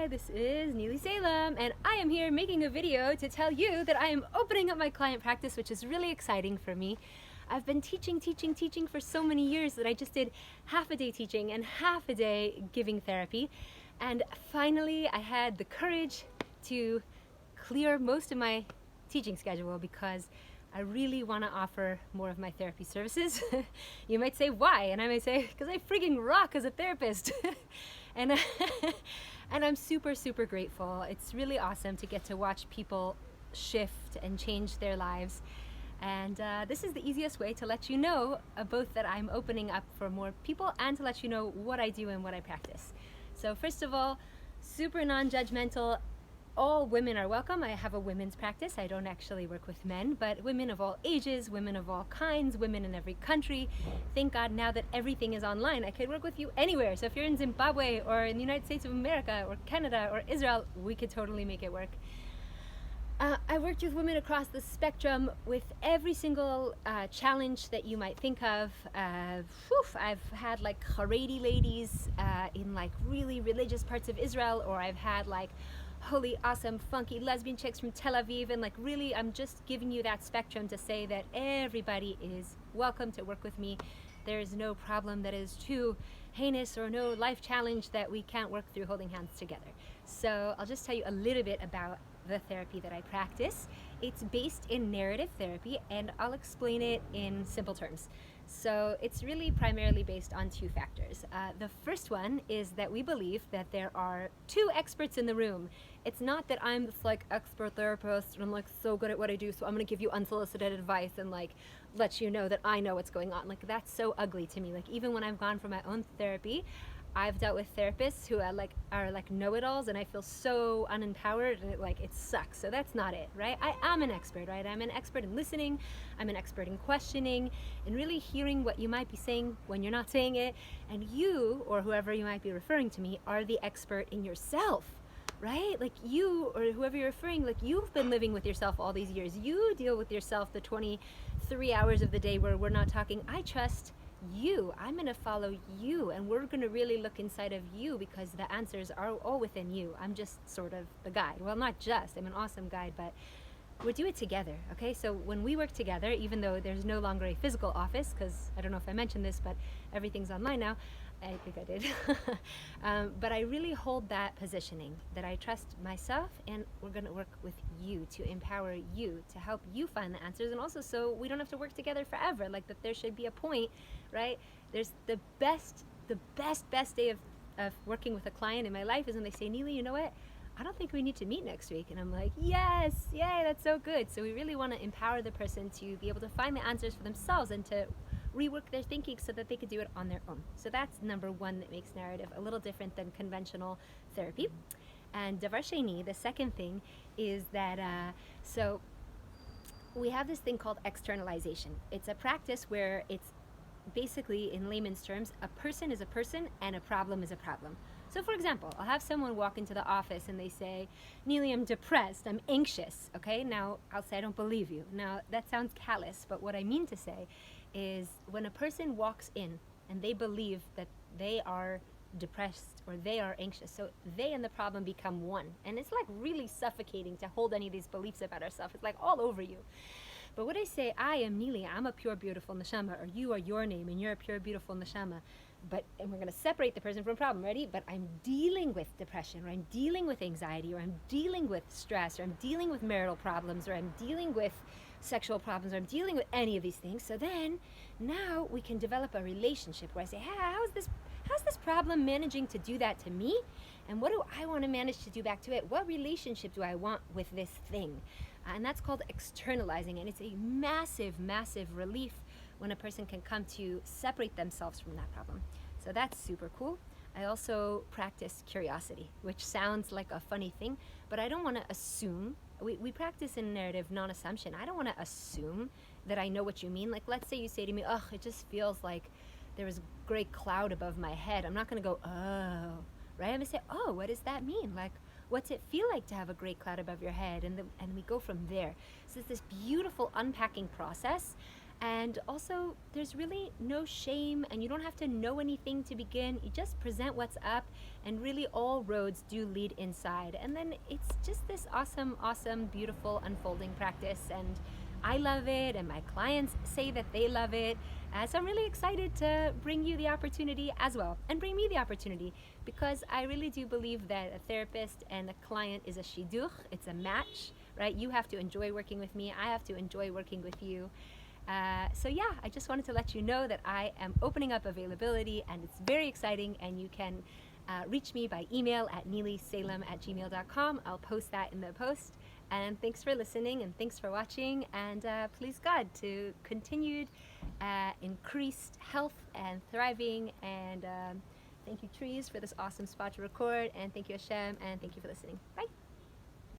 this is Neely Salem, and I am here making a video to tell you that I am opening up my client practice, which is really exciting for me. I've been teaching for so many years that I just did half a day teaching and half a day giving therapy. And finally, I had the courage to clear most of my teaching schedule because I really want to offer more of my therapy services. You might say, why? And I might say, because I frigging rock as a therapist. and I'm super, super grateful. It's really awesome to get to watch people shift and change their lives. And this is the easiest way to let you know both that I'm opening up for more people and to let you know what I do and what I practice. So first of all, super non-judgmental. All women are welcome. I have a women's practice. I don't actually work with men, but women of all ages, women of all kinds, women in every country. Thank God now that everything is online, I could work with you anywhere. So if you're in Zimbabwe or in the United States of America or Canada or Israel, we could totally make it work. I worked with women across the spectrum with every single challenge that you might think of. I've had like Haredi ladies in like really religious parts of Israel, or I've had like holy, awesome, funky lesbian chicks from Tel Aviv, and like really I'm just giving you that spectrum to say that everybody is welcome to work with me. There's no problem that is too heinous or no life challenge that we can't work through holding hands together. So I'll just tell you a little bit about the therapy that I practice. It's based in narrative therapy, and I'll explain it in simple terms. So it's really primarily based on two factors. The first one is that we believe that there are two experts in the room. It's not that I'm this like expert therapist and I'm like so good at what I do, so I'm gonna give you unsolicited advice and like let you know that I know what's going on. Like that's so ugly to me. Like even when I've gone for my own therapy, I've dealt with therapists who are like know-it-alls, and I feel so unempowered, and it sucks. So that's not it, right? I am an expert, right? I'm an expert in listening. I'm an expert in questioning and really hearing what you might be saying when you're not saying it. And you, or whoever you might be referring to me, are the expert in yourself, right? Like you, or whoever you're referring, like you've been living with yourself all these years. You deal with yourself the 23 hours of the day where we're not talking. I trust you. I'm going to follow you, and we're going to really look inside of you because the answers are all within you. I'm just sort of the guide. Well, not just. I'm an awesome guide, but we do it together, okay? So when we work together, even though there's no longer a physical office, because I don't know if I mentioned this, but everything's online now. I think I did. But I really hold that positioning that I trust myself, and we're going to work with you to empower you, to help you find the answers, and also so we don't have to work together forever. Like that there should be a point, right? There's the best day of working with a client in my life is when they say, Neely, you know what? I don't think we need to meet next week. And I'm like, yes, yay, that's so good. So we really want to empower the person to be able to find the answers for themselves and to rework their thinking so that they could do it on their own. So that's number one that makes narrative a little different than conventional therapy. And Davar Sheni, the second thing, is that so we have this thing called externalization. It's a practice where it's basically, in layman's terms, a person is a person and a problem is a problem. So for example, I'll have someone walk into the office and they say, Neely, I'm depressed, I'm anxious, okay? Now, I'll say, I don't believe you. Now, that sounds callous, but what I mean to say is when a person walks in and they believe that they are depressed or they are anxious, so they and the problem become one. And it's like really suffocating to hold any of these beliefs about ourselves. It's like all over you. But when I say, I am Neely, I'm a pure, beautiful neshama, or you are your name and you're a pure, beautiful neshama, and we're going to separate the person from problem, ready? But I'm dealing with depression, or I'm dealing with anxiety, or I'm dealing with stress, or I'm dealing with marital problems, or I'm dealing with sexual problems, or I'm dealing with any of these things. So then, now we can develop a relationship where I say, hey, how's this problem managing to do that to me? And what do I want to manage to do back to it? What relationship do I want with this thing? And that's called externalizing, and it's a massive, massive relief when a person can come to separate themselves from that problem. So that's super cool. I also practice curiosity, which sounds like a funny thing, but I don't want to assume. We practice in narrative non-assumption. I don't want to assume that I know what you mean. Like let's say you say to me, ugh, it just feels like there is a gray cloud above my head. I'm not going to go, oh, right? I'm going to say, oh, what does that mean? Like, what's it feel like to have a gray cloud above your head? And we go from there. So it's this beautiful unpacking process. And also, there's really no shame, and you don't have to know anything to begin. You just present what's up, and really all roads do lead inside. And then it's just this awesome, awesome, beautiful unfolding practice. And I love it, and my clients say that they love it. So I'm really excited to bring you the opportunity as well, and bring me the opportunity, because I really do believe that a therapist and a client is a shidduch, it's a match, right? You have to enjoy working with me, I have to enjoy working with you. So yeah, I just wanted to let you know that I am opening up availability, and it's very exciting, and you can reach me by email at neelysalem@gmail.com. I'll post that in the post. And thanks for listening, and thanks for watching, and please God to continued increased health and thriving, and thank you trees for this awesome spot to record, and thank you Hashem, and thank you for listening. Bye.